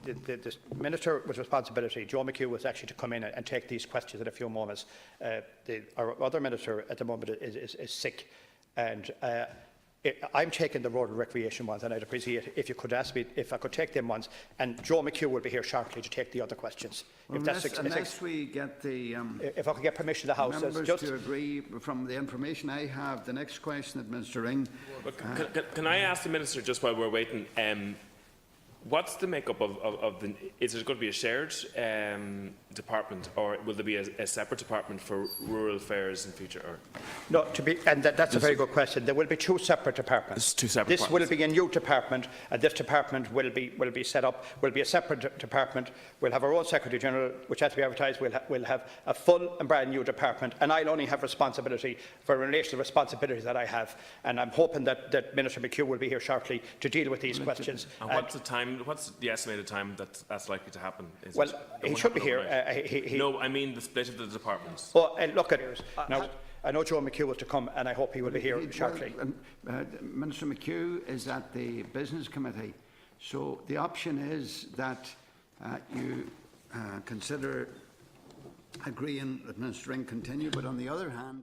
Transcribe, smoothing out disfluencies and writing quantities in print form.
the Minister with responsibility, Joe Micheal, was actually to come in and take these questions in a few moments. Our other Minister at the moment is sick, and I'm taking the road and recreation ones, and I'd appreciate if you could ask me if I could take them ones, and Joe Micheal will be here shortly to take the other questions. Well, unless we get the if I could get permission of the House members to agree, from the information I have, the next question that Mr. Ring. Can I ask the Minister, just while we're waiting, what's the makeup of the? Is it going to be a shared department, or will there be a separate department for rural affairs in future? Or? No, that's a very good question. There will be two separate departments. This will be a new department, and this department will be set up. Will be a separate department. We'll have our own Secretary General, which has to be advertised. We'll have a full and brand new department, and I'll only have responsibility for relation to the responsibilities that I have. And I'm hoping that Minister McHugh will be here shortly to deal with these questions. And what's the time? What's the estimated time that's likely to happen? He should be here. No, I mean the split of the departments. Oh, look at it. Now, I know Joe McHugh was to come, and I hope he will be here shortly. Minister McHugh is at the Business Committee, so the option is that you consider agreeing that Minister Ring continue, but on the other hand,